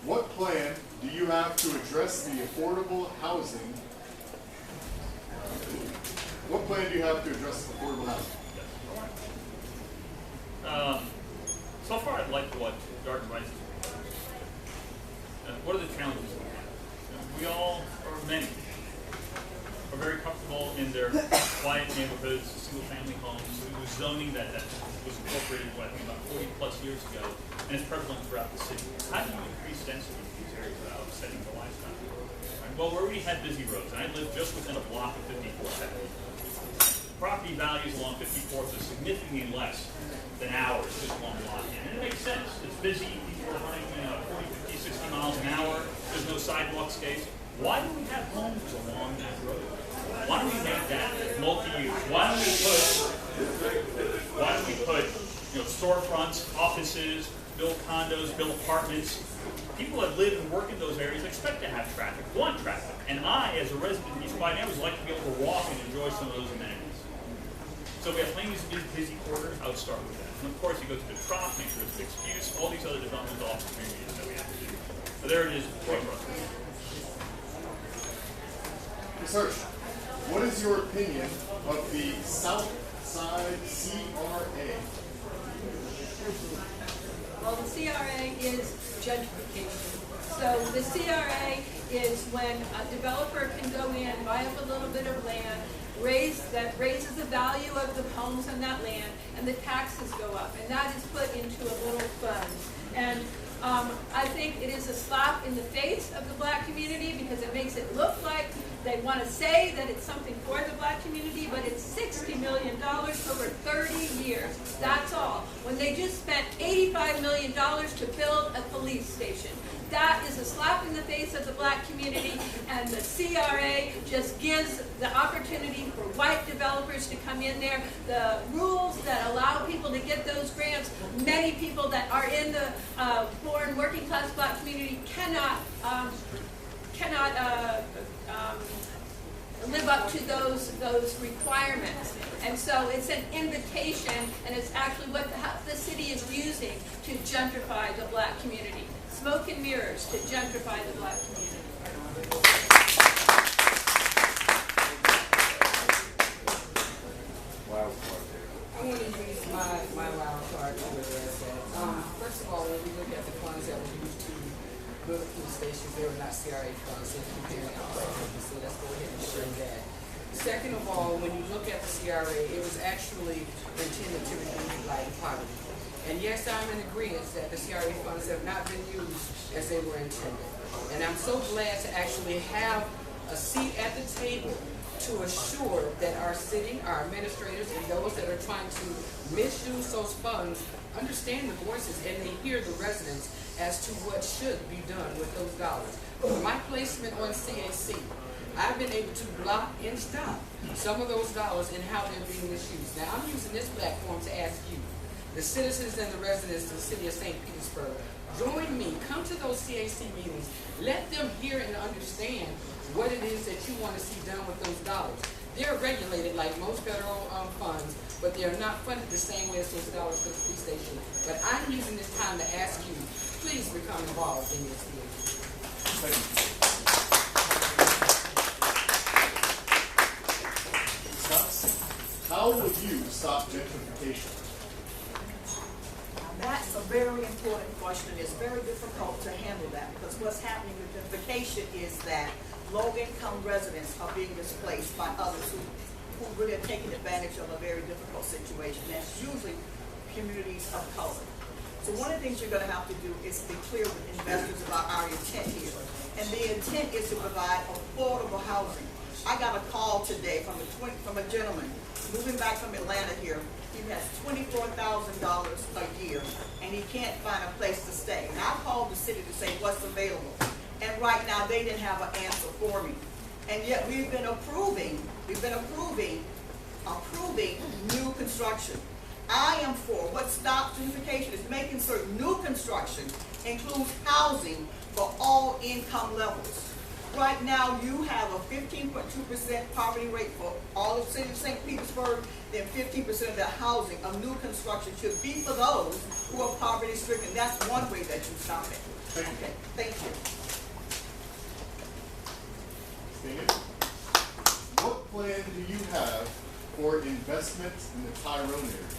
What plan do you have to address the affordable housing? What plan do you have to address affordable housing? So far, I'd like what Garden Rice has proposed. What are the challenges? We all, or many, are very comfortable in their quiet neighborhoods, single-family homes. It was zoning that was incorporated, I think, about 40 plus years ago, and it's prevalent throughout the city. How do you increase density in these areas without upsetting the lifestyle? Right? Well, we already had busy roads, and I live just within a block of 54th Avenue. Property values along 54th are significantly less than ours, just one block in. And it makes sense. It's busy, people are running 40, 50, 60 miles an hour, there's no sidewalk space. Why do we have homes along that road? Why don't we make that multi-use? Why don't we put storefronts, offices, build condos, build apartments? People that live and work in those areas expect to have traffic, want traffic. And I, as a resident of these quiet neighborhoods, like to be able to walk and enjoy some of those amenities. So we have plenty of busy quarters. I would start with that. And of course, you go to the trop, make sure it's mixed use, all these other development opportunities that we have to do. So there it is. Ms. Hirsch, what is your opinion of the South Side CRA? Well, the CRA is gentrification. So the CRA is when a developer can go in, buy up a little bit of land, raises the value of the homes on that land, and the taxes go up, and that is put into a little fund. And I think it is a slap in the face of the black community because it makes it look like they want to say that it's something for the black community, but it's $60 million over 30 years. That's all. When they just spent $85 million to build a police station. That is a slap in the face of the black community, and the CRA just gives the opportunity for white developers to come in there. The rules that allow people to get those grants, many people that are in the poor and working class black community cannot live up to those requirements. And so it's an invitation, and it's actually what the city is using to gentrify the black community. Smoke and mirrors to gentrify the black community. I want to use my wild card to address that. First of all, when we look at the funds that were used to build the police stations, they were not CRA funds, so comparing apples. So let's go ahead and show that. Second of all, when you look at the CRA, it was actually intended to reduce light poverty. And yes, I'm in agreement that the CRA funds have not been used as they were intended. And I'm so glad to actually have a seat at the table to assure that our city, our administrators, and those that are trying to misuse those funds understand the voices and they hear the residents as to what should be done with those dollars. For my placement on CAC, I've been able to block and stop some of those dollars and how they're being misused. Now, I'm using this platform to ask you, the citizens and the residents of the city of St. Petersburg, join me, come to those CAC meetings, let them hear and understand what it is that you want to see done with those dollars. They're regulated like most federal funds, but they are not funded the same way as those dollars for the police station. But I'm using this time to ask you, please become involved in this field. How would you stop gentrification? That's a very important question. It's very difficult to handle that because what's happening with gentrification is that low-income residents are being displaced by others who really are taking advantage of a very difficult situation. That's usually communities of color. So one of the things you're going to have to do is be clear with investors about our intent here. And the intent is to provide affordable housing. I got a call today from a gentleman moving back from Atlanta here. He has $24,000 a year, and he can't find a place to stay. And I called the city to say what's available. And right now, they didn't have an answer for me. And yet, we've been approving new construction. I am for what stops gentrification is making certain new construction includes housing for all income levels. Right now, you have a 15.2% poverty rate for all of the city of St. Petersburg, then 15% of the housing of new construction should be for those who are poverty stricken. That's one way that you stop it. Thank you. Okay, thank you. Stan, what plan do you have for investment in the Tyrone area?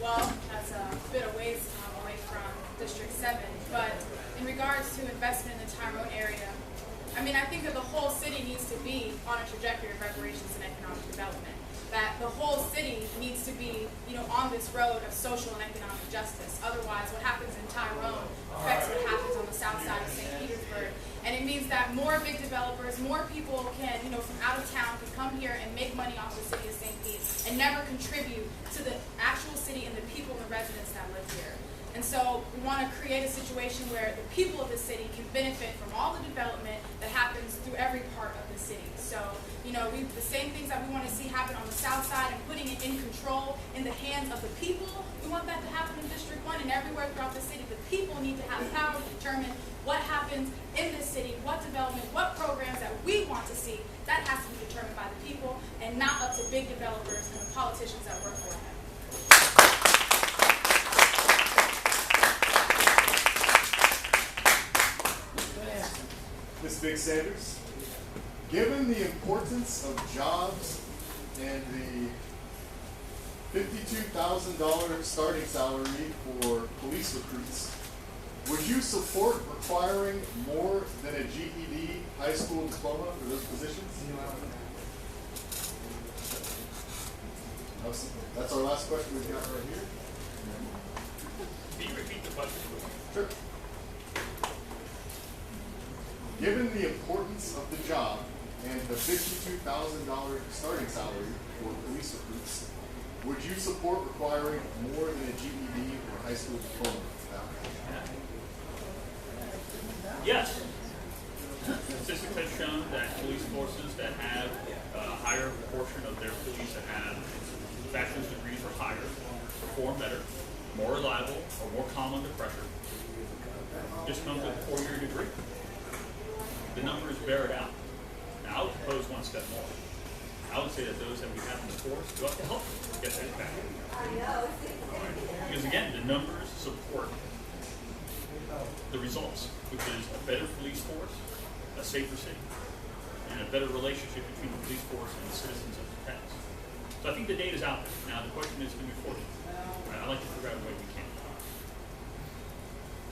Well, that's a bit of ways away from District 7, but in regards to investment in the Tyrone area, I mean, I think that the whole city needs to be on a trajectory of reparations and economic development. That the whole city needs to be, on this road of social and economic justice. Otherwise, what happens in Tyrone affects what happens on the south side of St. Petersburg. And it means that more big developers, more people can, from out of town can come here and make money off the city of St. Pete and never contribute to the actual city and the people and the residents that live here. And so we want to create a situation where the people of the city can benefit from all the development that happens through every part of the city. So, the same things that we want to see happen on the south side and putting it in control in the hands of the people, we want that to happen in District 1 and everywhere throughout the city. The people need to have power to determine what happens in this city, what development, what programs that we want to see. That has to be determined by the people and not up to big developers and the politicians that work for them. Ms. Big Sanders, given the importance of jobs and the $52,000 starting salary for police recruits, would you support requiring more than a GED high school diploma for those positions? That's our last question we've got right here. Can you repeat the question? Sure. Given the importance of the job and the $52,000 starting salary for police recruits, would you support requiring more than a GED or high school diploma? Yes. Statistics have shown that police forces that have a higher proportion of their police that have bachelor's degrees or higher perform better, more reliable, or more calm under pressure. Just comes with a 4-year degree. The numbers bear it out. Now, I would propose one step more. I would say that those that we have in the force do have to help get that back. Because again, the numbers support the results, which is a better police force, a safer city, and a better relationship between the police force and the citizens of the towns. So I think the data's out there. Now the question is, can we afford it? I'd like to figure out a way we can.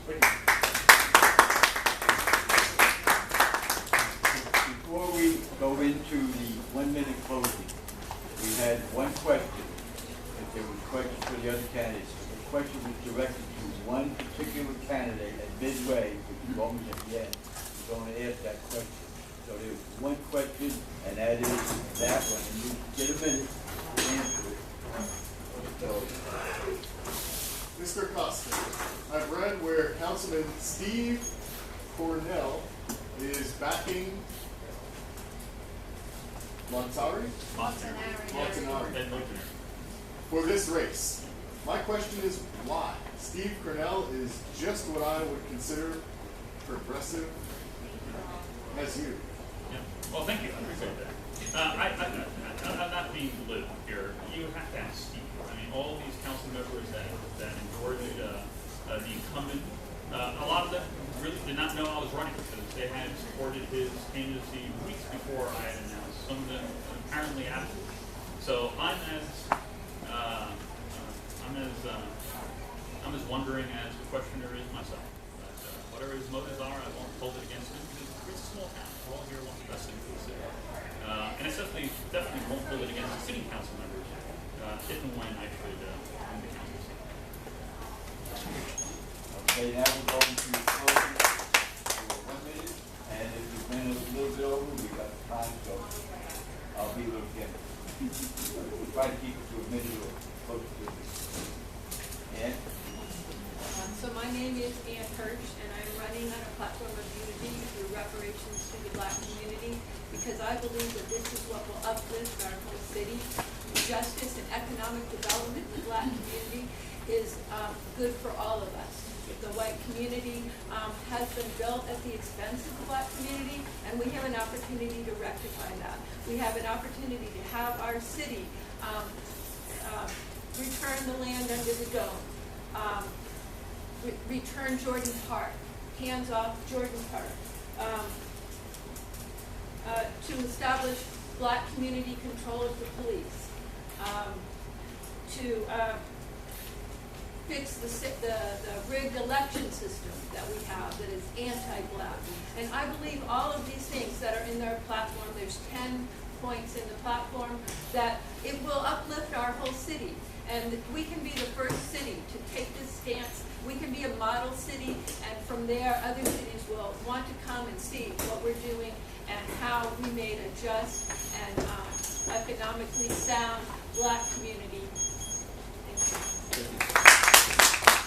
Thank you. Before we go into the 1-minute closing, we had one question. If there was questions for the other candidates, the question was directed to one particular candidate at midway, which is always at the end. We're going to ask that question. So there's one question, and that is that one, and you get a minute to answer it. So, Mr. Costa, I've read where Councilman Steve Cornell is backing Montanari for this race. My question is why? Steve Cornell is just what I would consider progressive as you. Yeah. Well, thank you. I appreciate that. I'm not being glib here. You have to ask Steve. I mean, all these council members that endorsed the incumbent, a lot of them really did not know I was running because they had supported his candidacy weeks before I had announced. Some of them apparently after. So I'm as wondering as the questioner is myself. But whatever his motives are, I won't hold it against him because it's a small town. We're all here want the best thing for the city. And I definitely won't hold it against the city council members if and when I should win the council seat. okay, now we're going to closing for 1 minute, and if you've been a little bit over, we got time, so I'll be a little careful. Try to keep it to a minute or close to it. And So my name is Ann Hirsch, and I'm running on a platform of unity through reparations to the Black community because I believe that this is what will uplift our whole city. Justice and economic development in the Black community is good for all of us. the white community has been built at the expense of the black community, and we have an opportunity to rectify that. We have an opportunity to have our city return the land under the dome, return Jordan Park, hands off Jordan Park, to establish black community control of the police, to fix the rigged election system that we have that is anti-black. And I believe all of these things that are in their platform, there's 10 points in the platform, that it will uplift our whole city. And we can be the first city to take this stance. We can be a model city, and from there, other cities will want to come and see what we're doing and how we made a just and economically sound black community